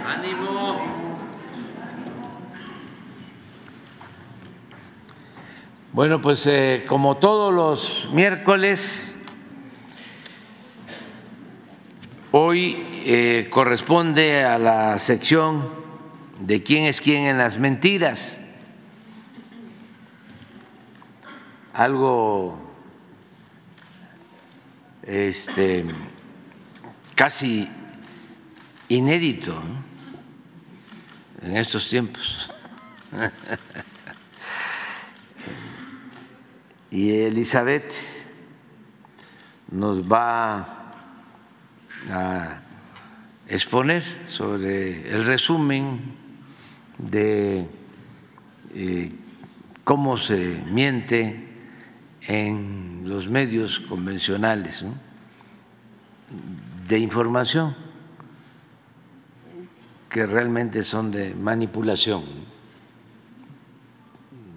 Ánimo. Bueno, pues como todos los miércoles, hoy corresponde a la sección de quién es quién en las mentiras. Algo casi inédito, ¿no?, en estos tiempos. Y Elizabeth nos va a exponer sobre el resumen de cómo se miente en los medios convencionales, ¿no?, de información que realmente son de manipulación.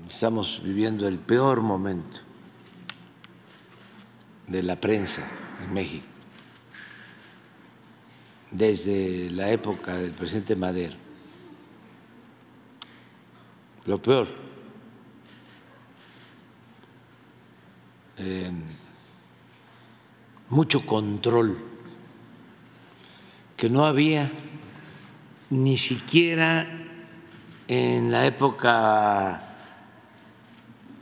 Estamos viviendo el peor momento de la prensa en México desde la época del presidente Madero. Lo peor. Mucho control que no había ni siquiera en la época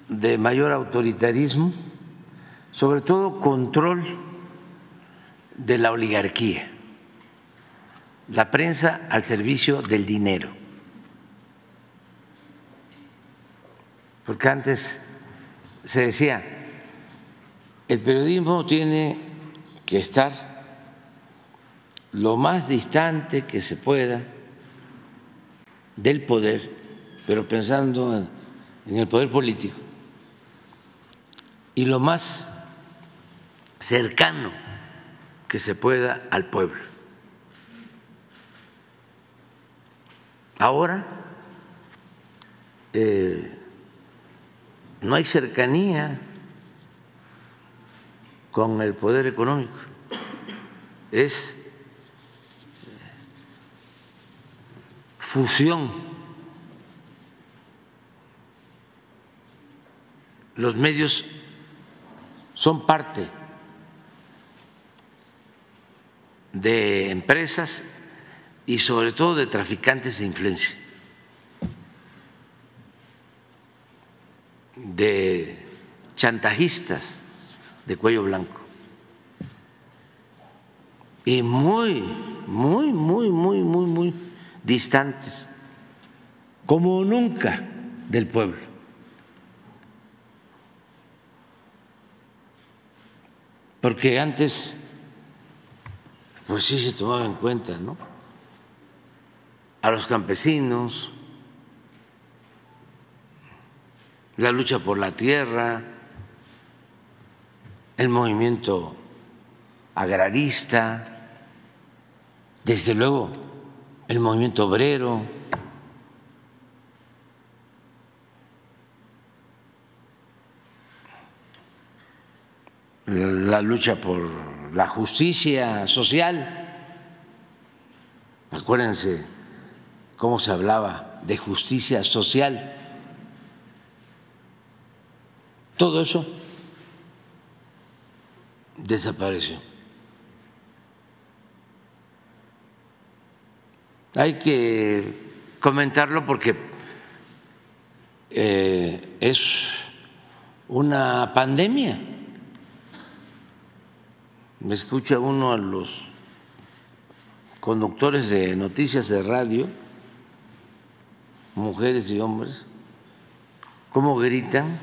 de mayor autoritarismo, sobre todo control de la oligarquía, la prensa al servicio del dinero. Porque antes se decía, el periodismo tiene que estar lo más distante que se pueda del poder, pero pensando en el poder político, y lo más cercano que se pueda al pueblo. Ahora no hay cercanía con el poder económico, es fusión. Los medios son parte de empresas y sobre todo de traficantes de influencia, de chantajistas de cuello blanco y muy distantes, como nunca, del pueblo. Porque antes, pues sí se tomaba en cuenta, ¿no?, a los campesinos, la lucha por la tierra, el movimiento agrarista, desde luego el movimiento obrero. La lucha por la justicia social. Acuérdense cómo se hablaba de justicia social. Todo eso desapareció. Hay que comentarlo porque es una pandemia. Me escucha uno a los conductores de noticias de radio, mujeres y hombres, cómo gritan,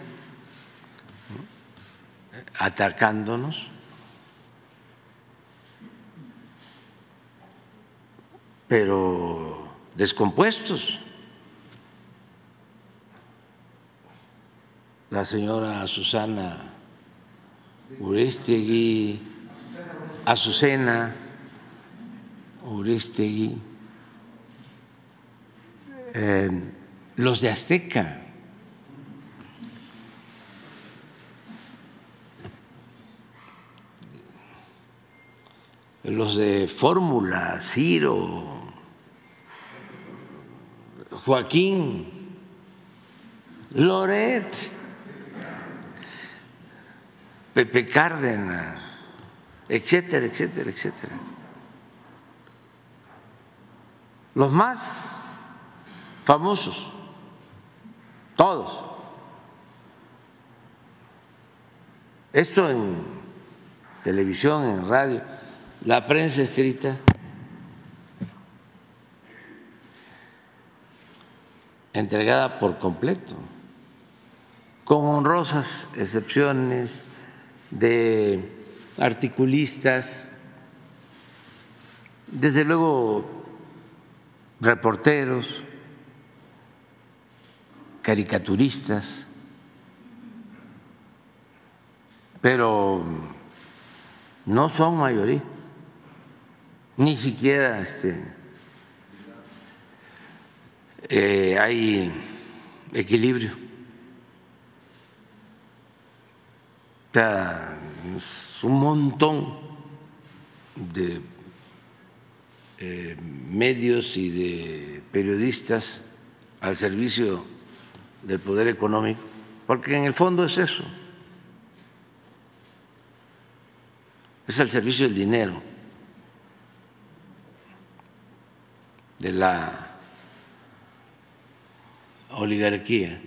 atacándonos, pero descompuestos. La señora Susana Urestegui, Azucena Urestegui, los de Azteca, los de Fórmula, Ciro, Joaquín, Loret, Pepe Cárdenas, etcétera, etcétera, etcétera. Los más famosos, todos. Esto en televisión, en radio, la prensa escrita, entregada por completo, con honrosas excepciones de articulistas, desde luego reporteros, caricaturistas, pero no son mayoría, ni siquiera hay equilibrio. O sea, es un montón de medios y de periodistas al servicio del poder económico, porque en el fondo es eso, es al servicio del dinero, de la oligarquía,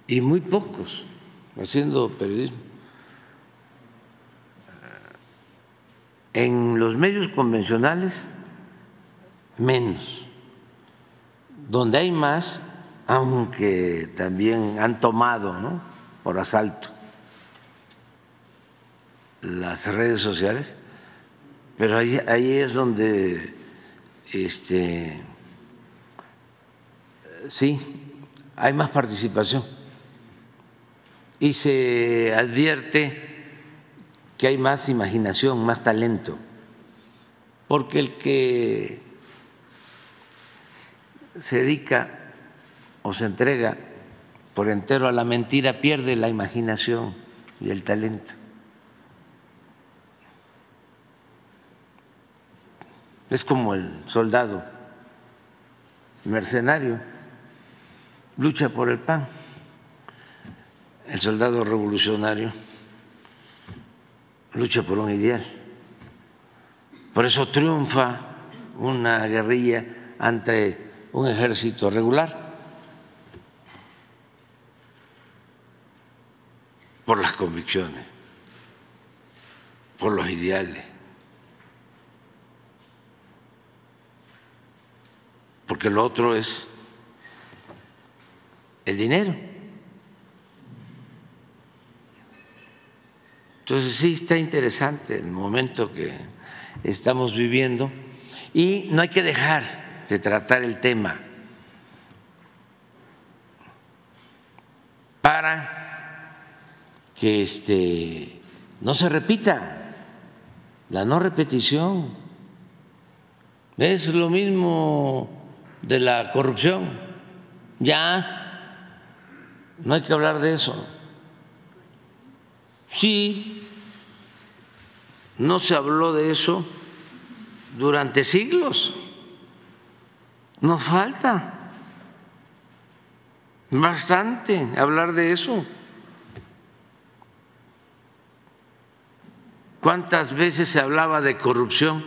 y muy pocos haciendo periodismo. En los medios convencionales, menos. Donde hay más, aunque también han tomado, ¿no?, por asalto las redes sociales, pero ahí es donde sí hay más participación y se advierte que hay más imaginación, más talento, porque el que se dedica o se entrega por entero a la mentira pierde la imaginación y el talento. Es como el soldado mercenario, lucha por el pan, el soldado revolucionario lucha por un ideal. Por eso triunfa una guerrilla ante un ejército regular, por las convicciones, por los ideales, porque lo otro es el dinero. Entonces sí está interesante el momento que estamos viviendo y no hay que dejar de tratar el tema para que no se repita, la no repetición. Es lo mismo de la corrupción, ya no hay que hablar de eso. Sí, no se habló de eso durante siglos, nos falta bastante hablar de eso. ¿Cuántas veces se hablaba de corrupción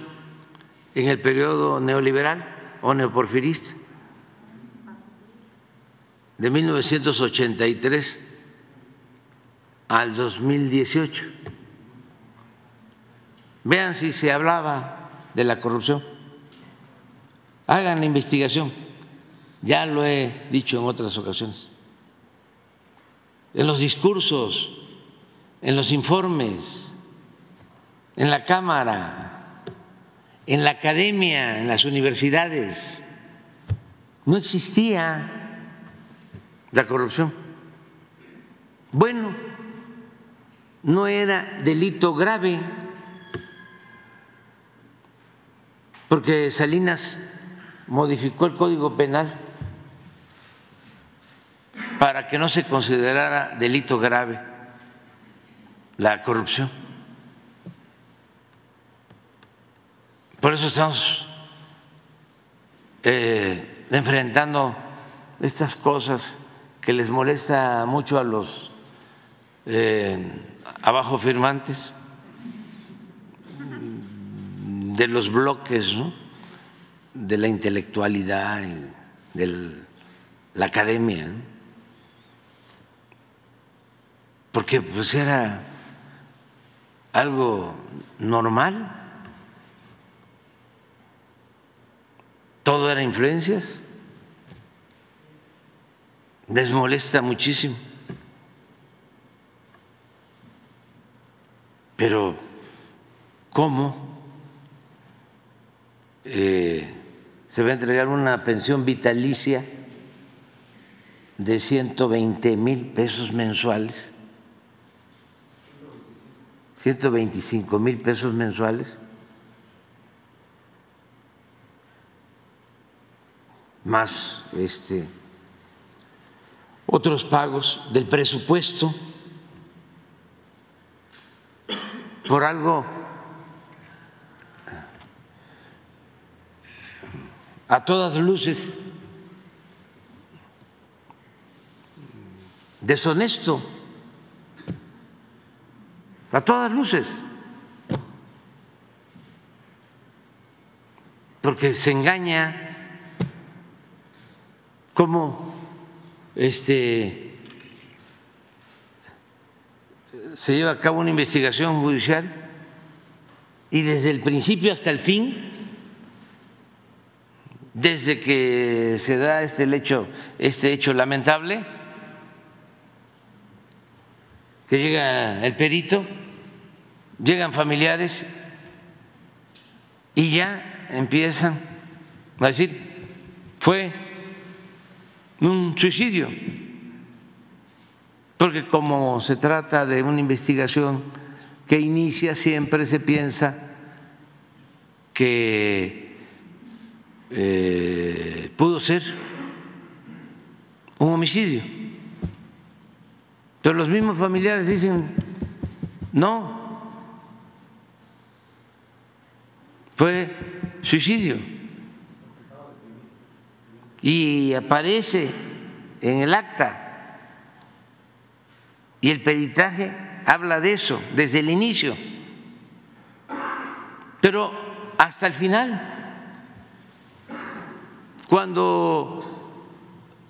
en el periodo neoliberal o neoporfirista? De 1983 al 2018. Vean si se hablaba de la corrupción. Hagan la investigación. Ya lo he dicho en otras ocasiones. En los discursos, en los informes, en la Cámara, en la academia, en las universidades, no existía la corrupción. Bueno, no era delito grave, porque Salinas modificó el Código Penal para que no se considerara delito grave la corrupción. Por eso estamos enfrentando estas cosas que les molesta mucho a los abajo firmantes de los bloques, ¿no?, de la intelectualidad y de la academia, ¿no?, porque pues era algo normal, todo era influencias, les molesta muchísimo, pero ¿cómo se va a entregar una pensión vitalicia de 120,000 pesos mensuales, 125,000 pesos mensuales, más otros pagos del presupuesto por algo a todas luces deshonesto, a todas luces, porque se engaña cómo se lleva a cabo una investigación judicial y desde el principio hasta el fin, desde que se da este hecho lamentable, que llega el perito, llegan familiares y ya empiezan a decir fue un suicidio, porque como se trata de una investigación que inicia, siempre se piensa que pudo ser un homicidio, pero los mismos familiares dicen no, fue suicidio, y aparece en el acta y el peritaje habla de eso desde el inicio, pero hasta el final, cuando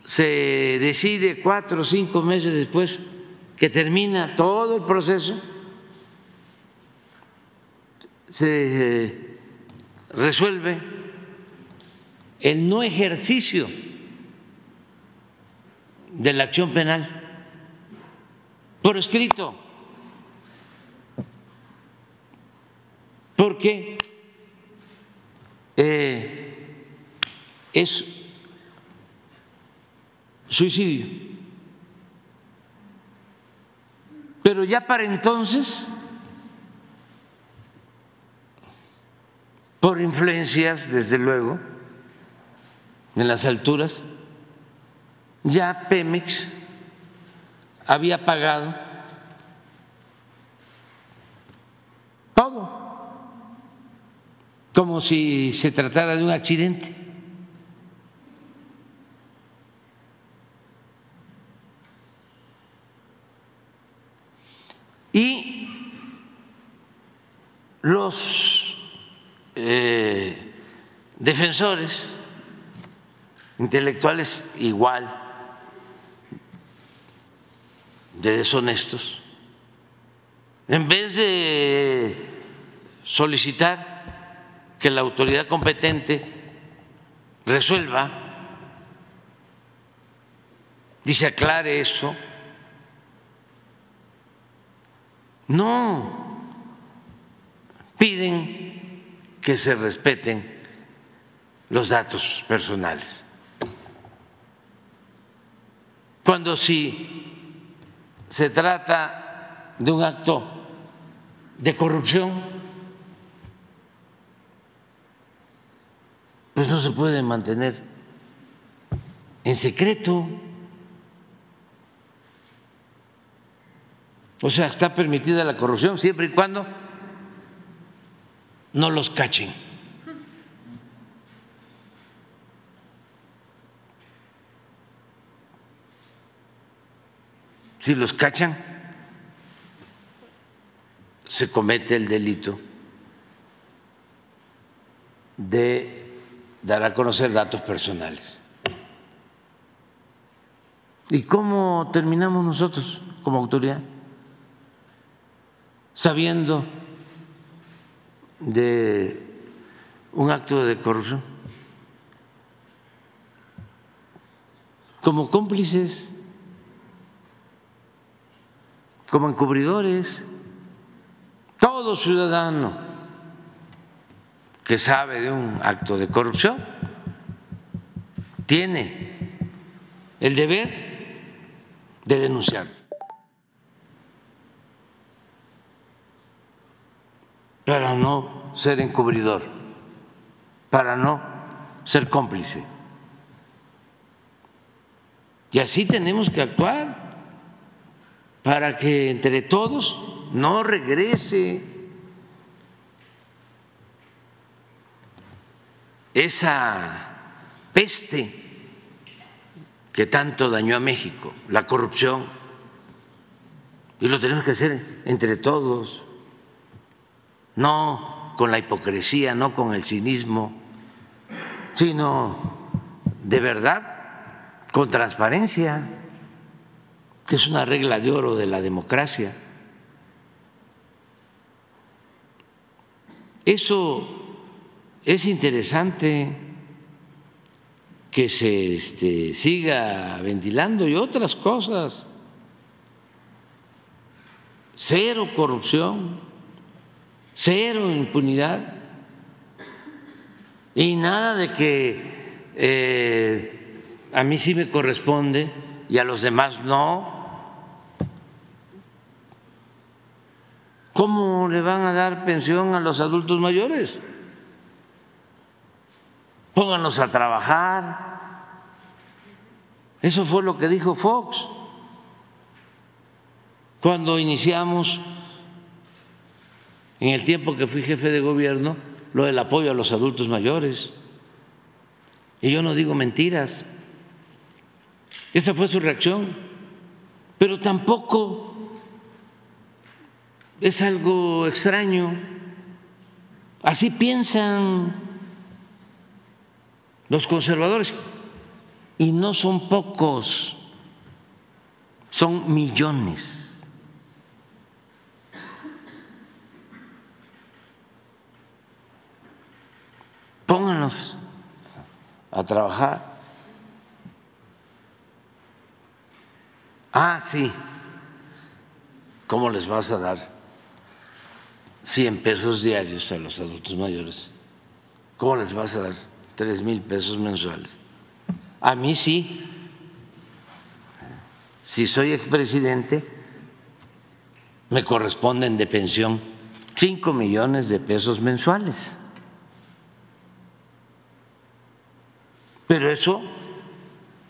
se decide 4 o 5 meses después que termina todo el proceso, se resuelve el no ejercicio de la acción penal por escrito, porque es suicidio. Pero ya para entonces, por influencias, desde luego, en las alturas, ya Pemex había pagado todo, como si se tratara de un accidente. Y los defensores intelectuales igual de deshonestos, en vez de solicitar que la autoridad competente resuelva y se aclare eso, no, piden que se respeten los datos personales, cuando si se trata de un acto de corrupción, pues no se puede mantener en secreto. O sea, está permitida la corrupción siempre y cuando no los cachen. si los cachan, se comete el delito de dar a conocer datos personales. ¿Y cómo terminamos nosotros como autoridad? Sabiendo de un acto de corrupción, como cómplices, como encubridores. Todo ciudadano que sabe de un acto de corrupción tiene el deber de denunciarlo, para no ser encubridor, para no ser cómplice. Y así tenemos que actuar para que entre todos no regrese esa peste que tanto dañó a México, la corrupción. Y lo tenemos que hacer entre todos, no con la hipocresía, no con el cinismo, sino de verdad con transparencia, que es una regla de oro de la democracia. Eso es interesante que se siga ventilando, y otras cosas. Cero corrupción, cero impunidad, y nada de que a mí sí me corresponde y a los demás no. ¿Cómo le van a dar pensión a los adultos mayores? Pónganlos a trabajar. Eso fue lo que dijo Fox cuando iniciamos, en el tiempo que fui jefe de gobierno, lo del apoyo a los adultos mayores. Y yo no digo mentiras. Esa fue su reacción. Pero tampoco es algo extraño. Así piensan los conservadores, y no son pocos, son millones. Pónganlos a trabajar. Ah, sí, ¿cómo les vas a dar 100 pesos diarios a los adultos mayores? ¿Cómo les vas a dar 3,000 pesos mensuales? A mí sí. Si soy expresidente, me corresponden de pensión 5 millones de pesos mensuales. Pero eso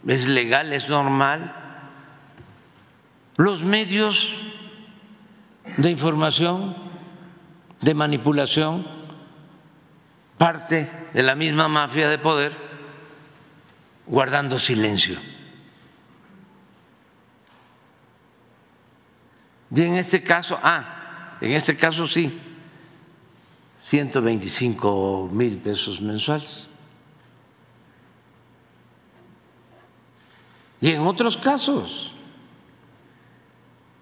es legal, es normal. Los medios de información, de manipulación, parte de la misma mafia de poder, guardando silencio. Y en este caso, sí, 125,000 pesos mensuales. Y en otros casos,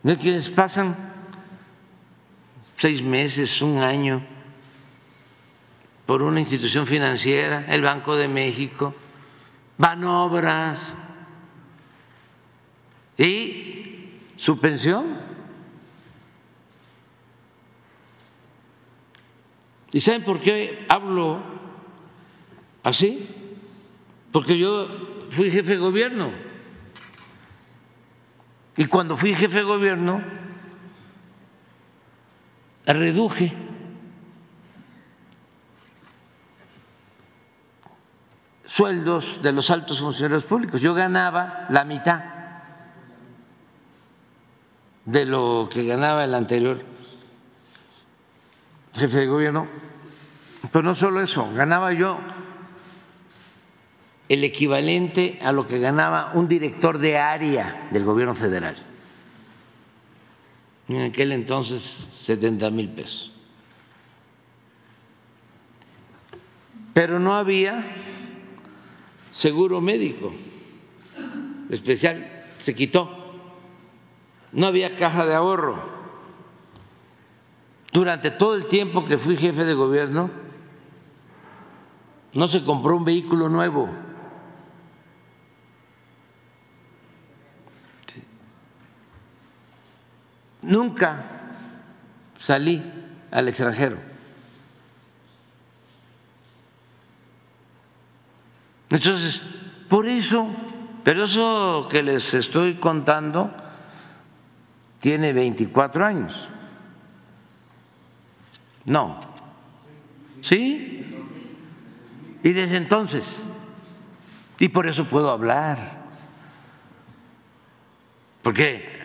de quienes pasan 6 meses, 1 año, por una institución financiera, el Banco de México, Banobras, y su pensión. ¿Y saben por qué hablo así? Porque yo fui jefe de gobierno. Y cuando fui jefe de gobierno, reduje sueldos de los altos funcionarios públicos. Yo ganaba la mitad de lo que ganaba el anterior jefe de gobierno. Pero no solo eso, ganaba yo el equivalente a lo que ganaba un director de área del gobierno federal. en aquel entonces 70,000 pesos. Pero no había seguro médico especial, se quitó. No había caja de ahorro. Durante todo el tiempo que fui jefe de gobierno, no se compró un vehículo nuevo. Nunca salí al extranjero. Entonces, por eso, pero eso que les estoy contando tiene 24 años. No. ¿Sí? Y desde entonces. Y por eso puedo hablar. Porque,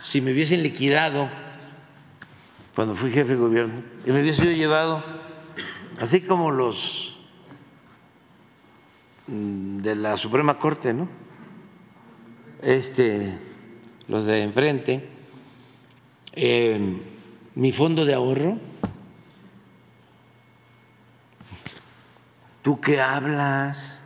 si me hubiesen liquidado cuando fui jefe de gobierno y me hubiese llevado, así como los de la Suprema Corte, ¿no? Los de enfrente, mi fondo de ahorro. ¿Tú qué hablas?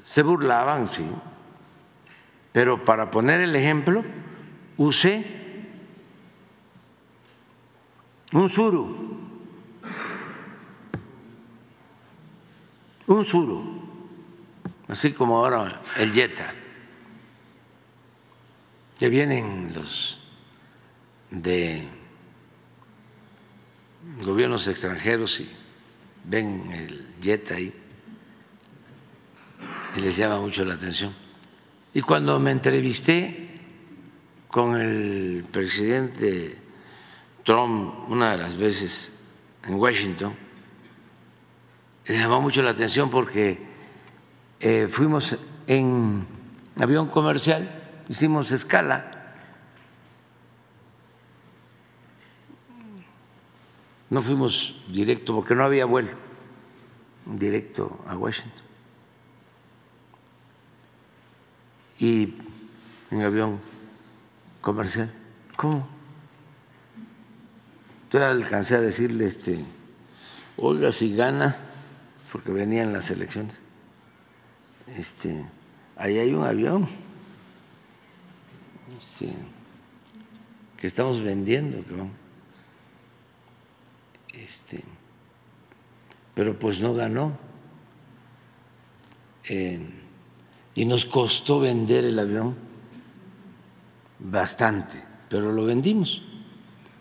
Se burlaban, sí, pero para poner el ejemplo usé un suru, así como ahora el Jetta, que vienen los de gobiernos extranjeros y ven el Jetta ahí y les llama mucho la atención. Y cuando me entrevisté con el presidente Trump una de las veces en Washington, le llamó mucho la atención porque fuimos en avión comercial, hicimos escala, no fuimos directo porque no había vuelo directo a Washington, y en avión comercial. ¿Cómo? Entonces alcancé a decirle, oiga, si gana, porque venían las elecciones, ahí hay un avión que estamos vendiendo, pero pues no ganó, y nos costó vender el avión bastante, pero lo vendimos.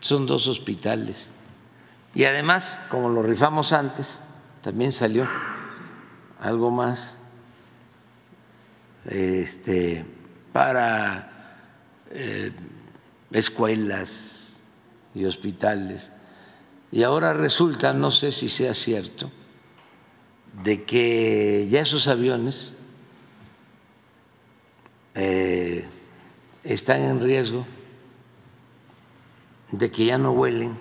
Son 2 hospitales y además, como lo rifamos antes, también salió algo más para escuelas y hospitales. Y ahora resulta, no sé si sea cierto, de que ya esos aviones están en riesgo de que ya no vuelen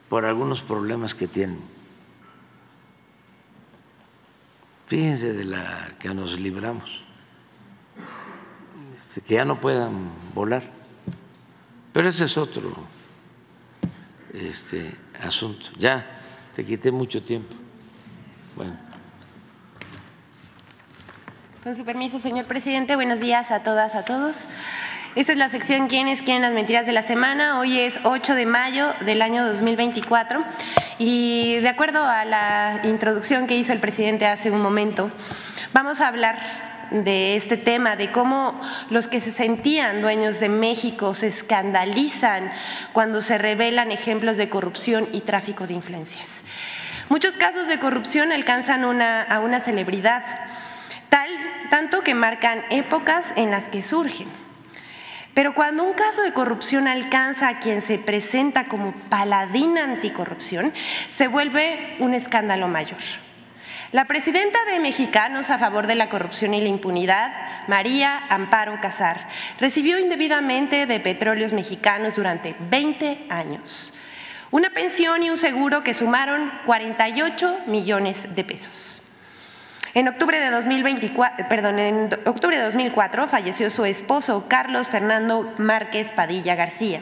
por algunos problemas que tienen. Fíjense de la que nos libramos, que ya no puedan volar. Pero ese es otro asunto. Ya te quité mucho tiempo. Bueno. Con su permiso, señor presidente, buenos días a todas, a todos. Esta es la sección ¿Quiénes quieren las mentiras de la semana? Hoy es 8 de mayo del año 2024 y de acuerdo a la introducción que hizo el presidente hace un momento, vamos a hablar de este tema, de cómo los que se sentían dueños de México se escandalizan cuando se revelan ejemplos de corrupción y tráfico de influencias. Muchos casos de corrupción alcanzan a una celebridad, tanto que marcan épocas en las que surgen. Pero cuando un caso de corrupción alcanza a quien se presenta como paladín anticorrupción, se vuelve un escándalo mayor. La presidenta de Mexicanos a favor de la corrupción y la impunidad, María Amparo Casar, recibió indebidamente de Petróleos Mexicanos durante 20 años. una pensión y un seguro que sumaron 48 millones de pesos. En octubre de 2004 falleció su esposo, Carlos Fernando Márquez Padilla García.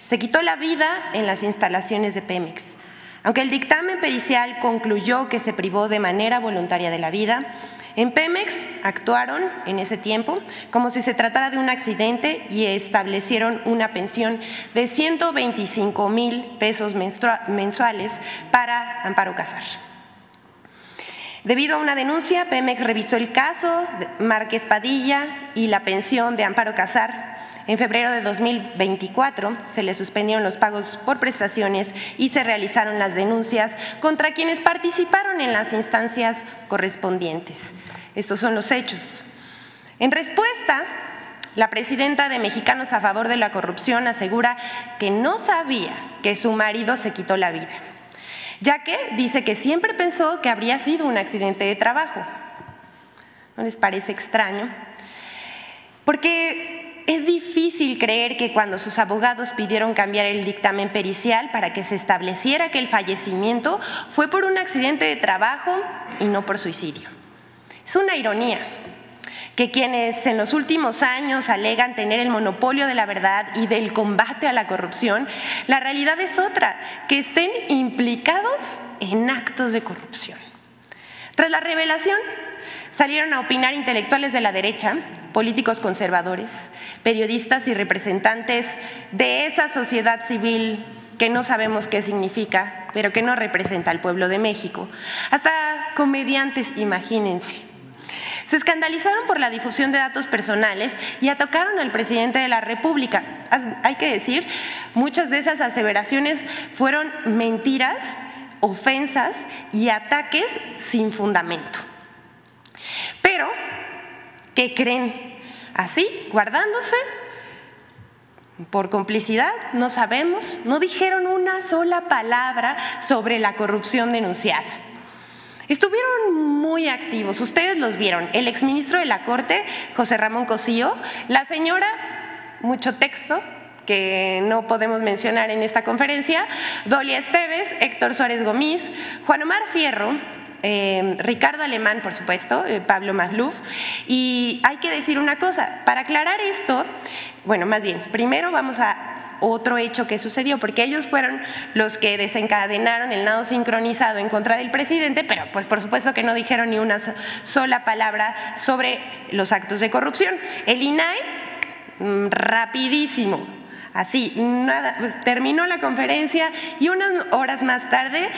Se quitó la vida en las instalaciones de Pemex. Aunque el dictamen pericial concluyó que se privó de manera voluntaria de la vida, en Pemex actuaron en ese tiempo como si se tratara de un accidente y establecieron una pensión de 125,000 pesos mensuales para Amparo Casar. Debido a una denuncia, Pemex revisó el caso de Márquez Padilla y la pensión de Amparo Casar. En febrero de 2024 se le suspendieron los pagos por prestaciones y se realizaron las denuncias contra quienes participaron en las instancias correspondientes. Estos son los hechos. En respuesta, la presidenta de Mexicanos a Favor de la Corrupción asegura que no sabía que su marido se quitó la vida, ya que dice que siempre pensó que habría sido un accidente de trabajo. ¿No les parece extraño? Porque es difícil creer que cuando sus abogados pidieron cambiar el dictamen pericial para que se estableciera que el fallecimiento fue por un accidente de trabajo y no por suicidio. Es una ironía que quienes en los últimos años alegan tener el monopolio de la verdad y del combate a la corrupción, la realidad es otra, que estén implicados en actos de corrupción. Tras la revelación, salieron a opinar intelectuales de la derecha, políticos conservadores, periodistas y representantes de esa sociedad civil que no sabemos qué significa, pero que no representa al pueblo de México. Hasta comediantes, imagínense. Se escandalizaron por la difusión de datos personales y atacaron al presidente de la República. Hay que decir, muchas de esas aseveraciones fueron mentiras, ofensas y ataques sin fundamento. Pero, ¿qué creen? Así, guardándose, por complicidad, no sabemos, no dijeron una sola palabra sobre la corrupción denunciada. Estuvieron muy activos, ustedes los vieron, el exministro de la Corte, José Ramón Cosío, la señora, mucho texto que no podemos mencionar en esta conferencia, Dolia Esteves, Héctor Suárez Gómez, Juan Omar Fierro, Ricardo Alemán, por supuesto, Pablo Magluf. Y hay que decir una cosa, para aclarar esto, bueno, más bien, primero vamos a otro hecho que sucedió, porque ellos fueron los que desencadenaron el nado sincronizado en contra del presidente, pero pues por supuesto que no dijeron ni una sola palabra sobre los actos de corrupción. El INAI, rapidísimo, así, nada, pues terminó la conferencia y unas horas más tarde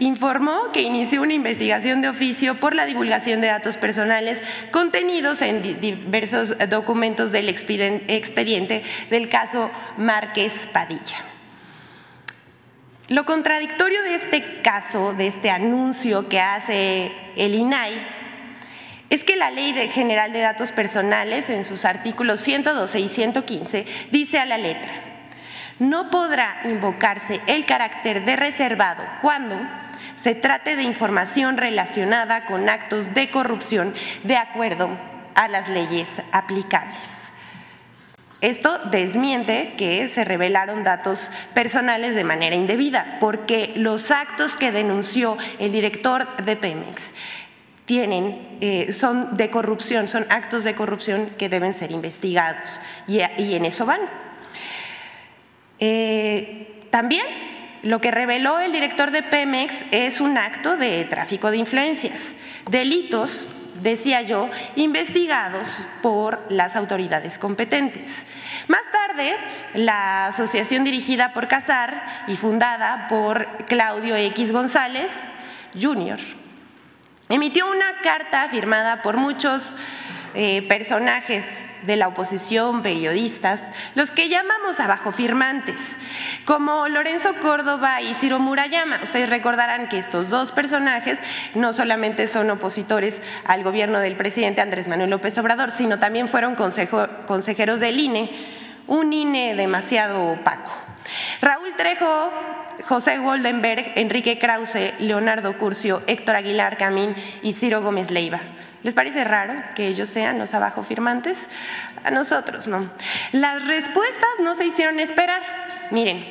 informó que inició una investigación de oficio por la divulgación de datos personales contenidos en diversos documentos del expediente del caso Márquez Padilla. Lo contradictorio de este caso, de este anuncio que hace el INAI, es que la Ley General de Datos Personales, en sus artículos 112 y 115, dice a la letra: no podrá invocarse el carácter de reservado cuando se trate de información relacionada con actos de corrupción de acuerdo a las leyes aplicables. Esto desmiente que se revelaron datos personales de manera indebida, porque los actos que denunció el director de Pemex son de corrupción, son actos de corrupción que deben ser investigados y en eso van. También lo que reveló el director de Pemex es un acto de tráfico de influencias, delitos, decía yo, investigados por las autoridades competentes. Más tarde, la asociación dirigida por Casar y fundada por Claudio X González Jr. emitió una carta firmada por muchos personajes de la oposición, periodistas, los que llamamos abajofirmantes, como Lorenzo Córdoba y Ciro Murayama. Ustedes recordarán que estos dos personajes no solamente son opositores al gobierno del presidente Andrés Manuel López Obrador, sino también fueron consejeros del INE, un INE demasiado opaco. Raúl Trejo, José Goldenberg, Enrique Krause, Leonardo Curcio, Héctor Aguilar Camín y Ciro Gómez Leiva. ¿Les parece raro que ellos sean los abajofirmantes? A nosotros no. Las respuestas no se hicieron esperar. Miren,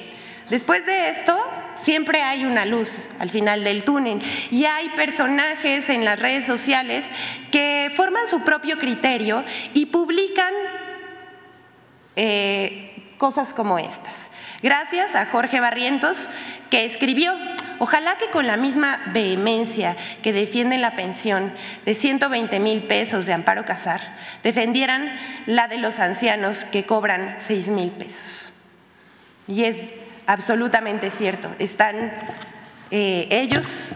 después de esto, siempre hay una luz al final del túnel y hay personajes en las redes sociales que forman su propio criterio y publican cosas como estas. Gracias a Jorge Barrientos, que escribió: ojalá que con la misma vehemencia que defienden la pensión de 120,000 pesos de Amparo Casar, defendieran la de los ancianos que cobran 6,000 pesos. Y es absolutamente cierto, ellos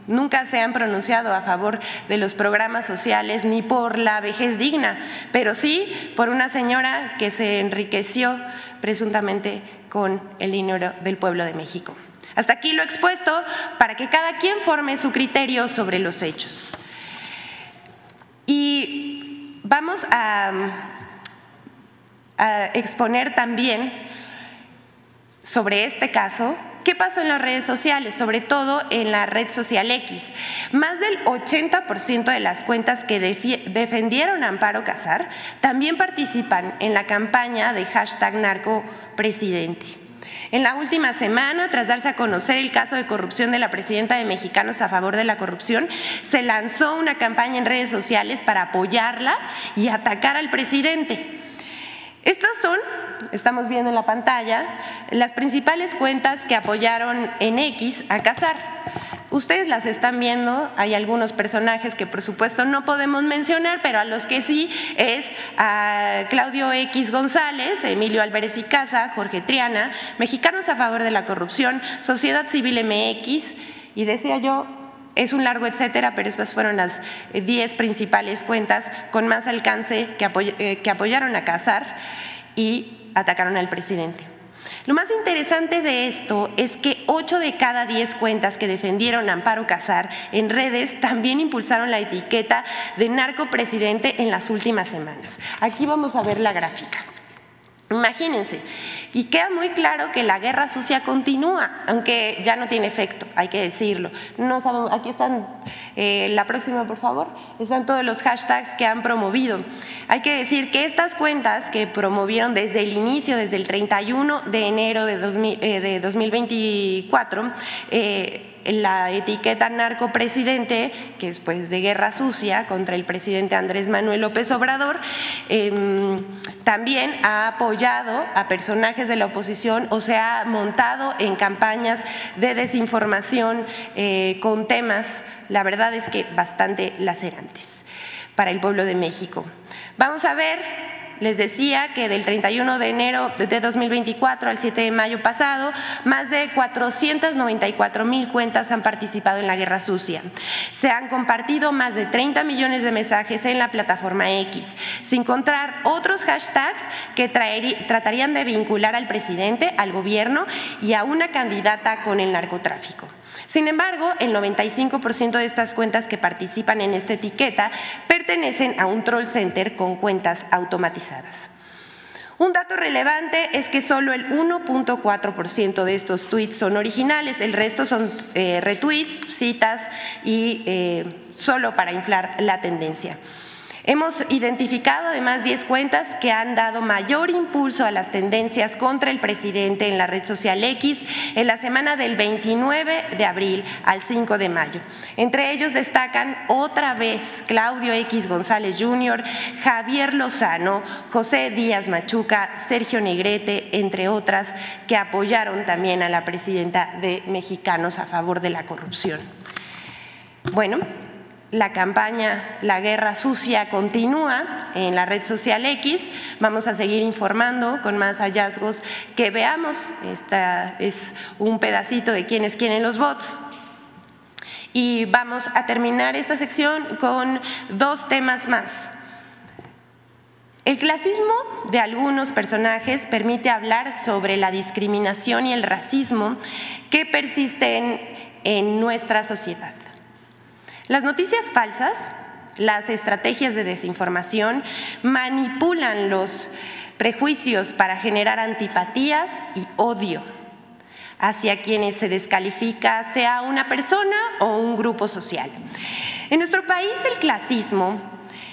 nunca se han pronunciado a favor de los programas sociales ni por la vejez digna, pero sí por una señora que se enriqueció presuntamente con el dinero del pueblo de México. Hasta aquí lo expuesto para que cada quien forme su criterio sobre los hechos. Y vamos a exponer también sobre este caso qué pasó en las redes sociales, sobre todo en la red social X. Más del 80% de las cuentas que defendieron a Amparo Casar también participan en la campaña de #narcopresidente. En la última semana, tras darse a conocer el caso de corrupción de la presidenta de Mexicanos a favor de la corrupción, se lanzó una campaña en redes sociales para apoyarla y atacar al presidente. Estas son, estamos viendo en la pantalla, las principales cuentas que apoyaron en X a Casar. Ustedes las están viendo, hay algunos personajes que por supuesto no podemos mencionar, pero a los que sí es a Claudio X González, Emilio Álvarez y Casa, Jorge Triana, Mexicanos a favor de la corrupción, Sociedad Civil MX, y decía yo, es un largo etcétera, pero estas fueron las 10 principales cuentas con más alcance que apoyaron a Casar y atacaron al presidente. Lo más interesante de esto es que 8 de cada 10 cuentas que defendieron a Amparo Casar en redes también impulsaron la etiqueta de narcopresidente en las últimas semanas. Aquí vamos a ver la gráfica. Imagínense, y queda muy claro que la guerra sucia continúa, aunque ya no tiene efecto, hay que decirlo. No sabemos, aquí están, la próxima por favor, están todos los hashtags que han promovido. Hay que decir que estas cuentas que promovieron desde el inicio, desde el 31 de enero de 2024, la etiqueta narcopresidente, que es pues de guerra sucia contra el presidente Andrés Manuel López Obrador, también ha apoyado a personajes de la oposición o se ha montado en campañas de desinformación con temas, la verdad es que bastante lacerantes para el pueblo de México. Vamos a ver. Les decía que del 31 de enero de 2024 al 7 de mayo pasado, más de 494,000 cuentas han participado en la guerra sucia. Se han compartido más de 30 millones de mensajes en la plataforma X, sin contar otros hashtags que tratarían de vincular al presidente, al gobierno y a una candidata con el narcotráfico. Sin embargo, el 95% de estas cuentas que participan en esta etiqueta pertenecen a un troll center con cuentas automatizadas. Un dato relevante es que solo el 1.4% de estos tweets son originales, el resto son retweets, citas y solo para inflar la tendencia. Hemos identificado además 10 cuentas que han dado mayor impulso a las tendencias contra el presidente en la red social X en la semana del 29 de abril al 5 de mayo. Entre ellos destacan otra vez Claudio X González Jr., Javier Lozano, José Díaz Machuca, Sergio Negrete, entre otras, que apoyaron también a la presidenta de Mexicanos a favor de la corrupción. Bueno, la campaña La Guerra Sucia continúa en la red social X. Vamos a seguir informando con más hallazgos que veamos. Esta es un pedacito de quiénes quieren los bots. Y vamos a terminar esta sección con 2 temas más. El clasismo de algunos personajes permite hablar sobre la discriminación y el racismo que persisten en nuestra sociedad. Las noticias falsas, las estrategias de desinformación manipulan los prejuicios para generar antipatías y odio hacia quienes se descalifica, sea una persona o un grupo social. En nuestro país el clasismo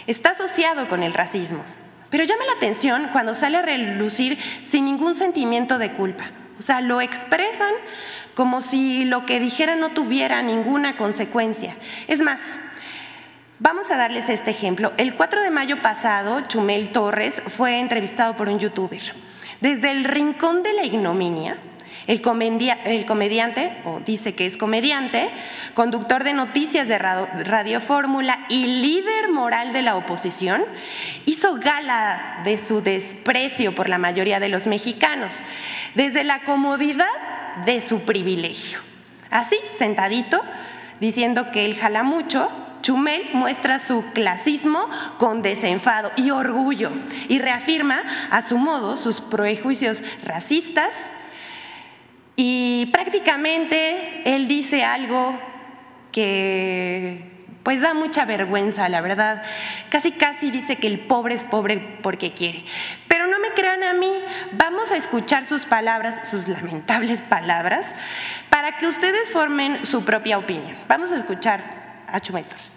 está asociado con el racismo, pero llama la atención cuando sale a relucir sin ningún sentimiento de culpa. O sea, lo expresan como si lo que dijera no tuviera ninguna consecuencia. Es más, vamos a darles este ejemplo. El 4 de mayo pasado, Chumel Torres fue entrevistado por un youtuber. Desde el rincón de la ignominia, el comediante, o dice que es comediante, conductor de noticias de Radio Fórmula y líder moral de la oposición, hizo gala de su desprecio por la mayoría de los mexicanos, desde la comodidad de su privilegio. Así, sentadito, diciendo que él jala mucho, Chumel muestra su clasismo con desenfado y orgullo y reafirma a su modo sus prejuicios racistas. Y prácticamente él dice algo que pues da mucha vergüenza, la verdad. Casi dice que el pobre es pobre porque quiere. Pero no me crean a mí, vamos a escuchar sus palabras, sus lamentables palabras, para que ustedes formen su propia opinión. Vamos a escuchar a Chumel Torres.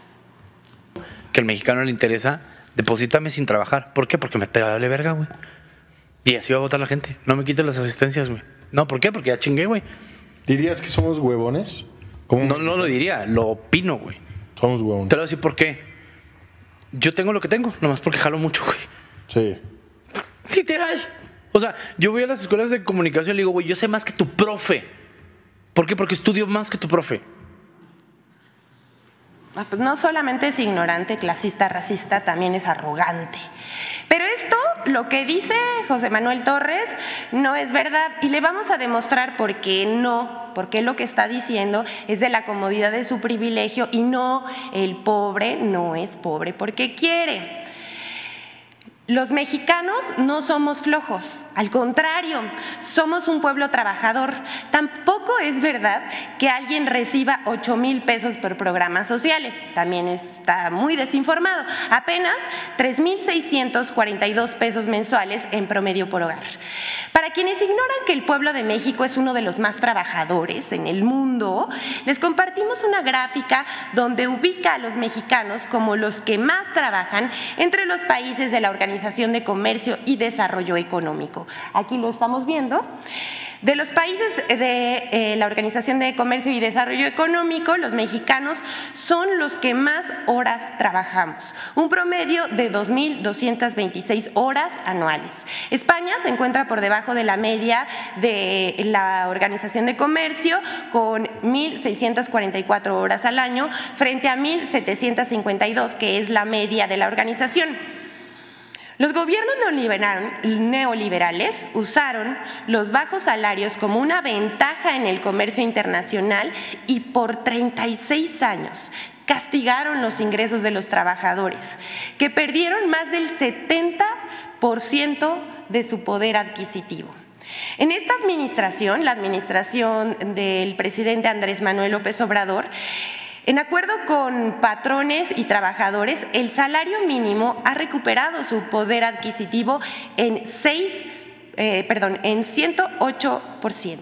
Que al mexicano le interesa, deposítame sin trabajar. ¿Por qué? Porque me te vale verga, güey. Y así va a votar la gente. No me quites las asistencias, güey. No, ¿por qué? Porque ya chingué, güey. ¿Dirías que somos huevones? No lo diría, lo opino, güey. Somos huevones. Te lo voy a decir por qué. Yo tengo lo que tengo, nomás porque jalo mucho, güey. Sí. Literal. O sea, yo voy a las escuelas de comunicación y le digo, güey, yo sé más que tu profe. ¿Por qué? Porque estudio más que tu profe. Pues no solamente es ignorante, clasista, racista, también es arrogante. Pero esto, lo que dice José Manuel Torres, no es verdad y le vamos a demostrar por qué no, porque lo que está diciendo es de la comodidad de su privilegio y no, el pobre no es pobre porque quiere. Los mexicanos no somos flojos, al contrario, somos un pueblo trabajador. Tampoco es verdad que alguien reciba 8,000 pesos por programas sociales, también está muy desinformado, apenas 3,642 pesos mensuales en promedio por hogar. Para quienes ignoran que el pueblo de México es uno de los más trabajadores en el mundo, les compartimos una gráfica donde ubica a los mexicanos como los que más trabajan entre los países de la Organización de Comercio y Desarrollo Económico. Aquí lo estamos viendo. De los países de la Organización de Comercio y Desarrollo Económico, los mexicanos son los que más horas trabajamos, un promedio de 2,226 horas anuales. España se encuentra por debajo de la media de la Organización de Comercio con 1,644 horas al año frente a 1,752, que es la media de la organización. Los gobiernos neoliberales usaron los bajos salarios como una ventaja en el comercio internacional y por 36 años castigaron los ingresos de los trabajadores, que perdieron más del 70% de su poder adquisitivo. En esta administración, la administración del presidente Andrés Manuel López Obrador, en acuerdo con patrones y trabajadores, el salario mínimo ha recuperado su poder adquisitivo en 108%.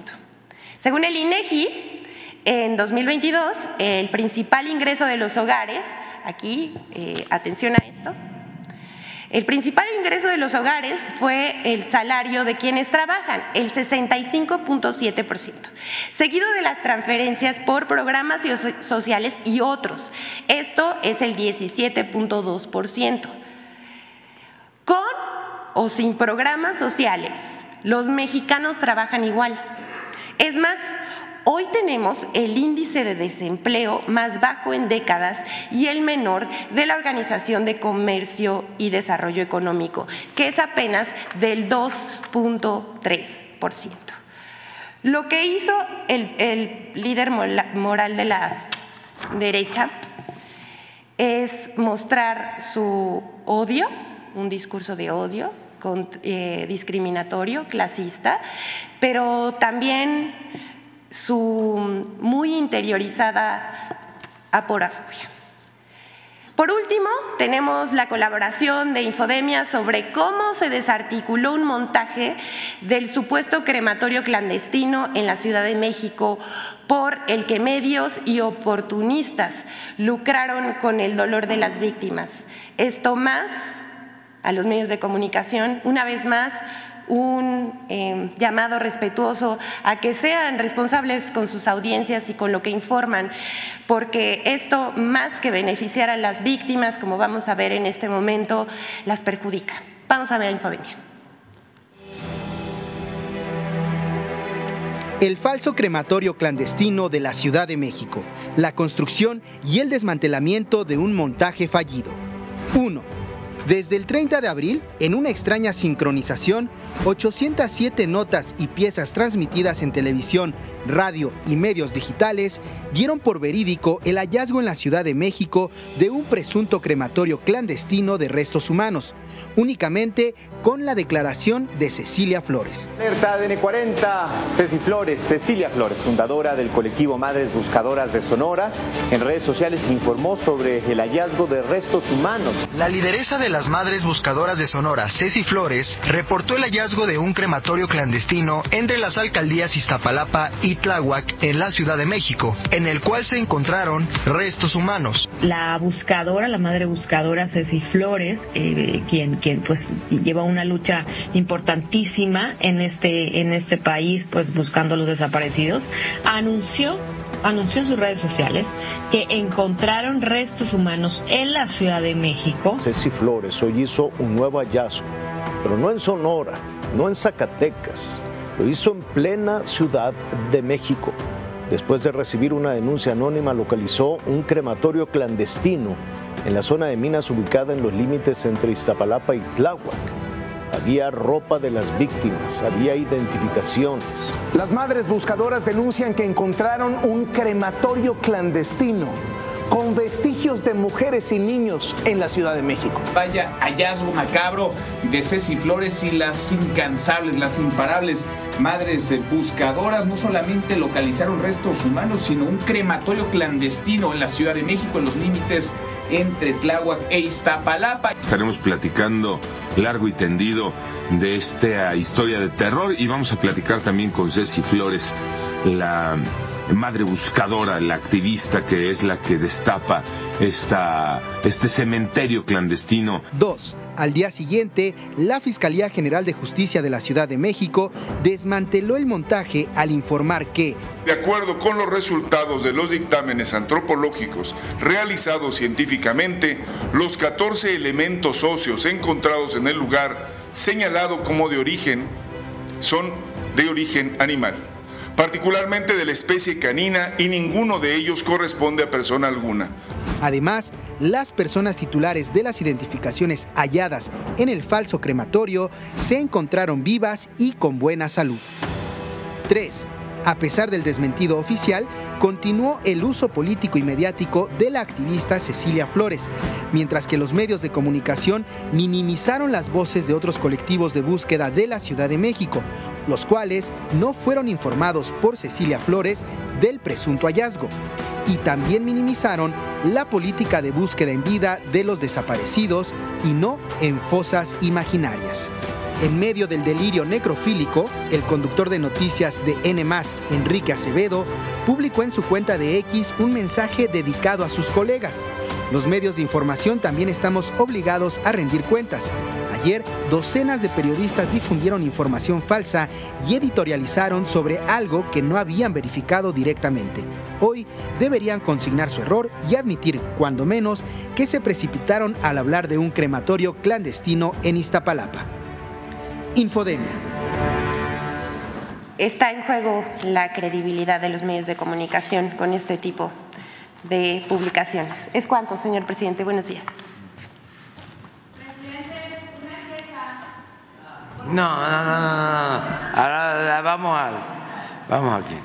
Según el INEGI, en 2022, el principal ingreso de los hogares, aquí, atención a esto, el principal ingreso de los hogares fue el salario de quienes trabajan, el 65,7%, seguido de las transferencias por programas sociales y otros. Esto es el 17,2%. Con o sin programas sociales, los mexicanos trabajan igual. Es más, hoy tenemos el índice de desempleo más bajo en décadas y el menor de la Organización de Comercio y Desarrollo Económico, que es apenas del 2,3%. Lo que hizo el líder moral de la derecha es mostrar su odio, un discurso de odio, discriminatorio, clasista, pero también su muy interiorizada aporafobia. Por último, tenemos la colaboración de Infodemia sobre cómo se desarticuló un montaje del supuesto crematorio clandestino en la Ciudad de México por el que medios y oportunistas lucraron con el dolor de las víctimas. Esto más a los medios de comunicación, una vez más, un llamado respetuoso a que sean responsables con sus audiencias y con lo que informan, porque esto, más que beneficiar a las víctimas, como vamos a ver en este momento, las perjudica. Vamos a ver Infodemia. El falso crematorio clandestino de la Ciudad de México, la construcción y el desmantelamiento de un montaje fallido. 1. Desde el 30 de abril, en una extraña sincronización, 807 notas y piezas transmitidas en televisión, radio y medios digitales dieron por verídico el hallazgo en la Ciudad de México de un presunto crematorio clandestino de restos humanos, únicamente con la declaración de Cecilia Flores. Alerta ADN 40, Cecilia Flores, fundadora del colectivo Madres Buscadoras de Sonora, en redes sociales informó sobre el hallazgo de restos humanos. La lideresa de las Madres Buscadoras de Sonora, Ceci Flores, reportó el hallazgo de un crematorio clandestino entre las alcaldías Iztapalapa y Tláhuac en la Ciudad de México, en el cual se encontraron restos humanos. La buscadora, la madre buscadora Ceci Flores, quien pues lleva una lucha importantísima en este país, pues buscando a los desaparecidos, anunció en sus redes sociales que encontraron restos humanos en la Ciudad de México. Ceci Flores hoy hizo un nuevo hallazgo, pero no en Sonora, no en Zacatecas, lo hizo en plena Ciudad de México. Después de recibir una denuncia anónima, localizó un crematorio clandestino en la zona de minas ubicada en los límites entre Iztapalapa y Tláhuac. Había ropa de las víctimas, había identificaciones. Las Madres Buscadoras denuncian que encontraron un crematorio clandestino con vestigios de mujeres y niños en la Ciudad de México. Vaya hallazgo macabro de Ceci Flores y las incansables, las imparables Madres Buscadoras. No solamente localizaron restos humanos, sino un crematorio clandestino en la Ciudad de México, en los límites entre Tláhuac e Iztapalapa. Estaremos platicando largo y tendido de esta historia de terror y vamos a platicar también con Ceci Flores, la madre buscadora, la activista que es la que destapa este cementerio clandestino. 2. Al día siguiente, la Fiscalía General de Justicia de la Ciudad de México desmanteló el montaje al informar que, de acuerdo con los resultados de los dictámenes antropológicos realizados científicamente, los 14 elementos óseos encontrados en el lugar señalado como de origen son de origen animal, particularmente de la especie canina, y ninguno de ellos corresponde a persona alguna. Además, las personas titulares de las identificaciones halladas en el falso crematorio se encontraron vivas y con buena salud. 3. A pesar del desmentido oficial, continuó el uso político y mediático de la activista Cecilia Flores, mientras que los medios de comunicación minimizaron las voces de otros colectivos de búsqueda de la Ciudad de México, los cuales no fueron informados por Cecilia Flores del presunto hallazgo, y también minimizaron la política de búsqueda en vida de los desaparecidos y no en fosas imaginarias. En medio del delirio necrofílico, el conductor de noticias de N+, Enrique Acevedo, publicó en su cuenta de X un mensaje dedicado a sus colegas. Los medios de información también estamos obligados a rendir cuentas. Ayer, docenas de periodistas difundieron información falsa y editorializaron sobre algo que no habían verificado directamente. Hoy deberían consignar su error y admitir, cuando menos, que se precipitaron al hablar de un crematorio clandestino en Iztapalapa. Infodemia. Está en juego la credibilidad de los medios de comunicación con este tipo de publicaciones. ¿Es cuánto, señor presidente? Buenos días. Presidente, una queja. No. Ahora vamos aquí.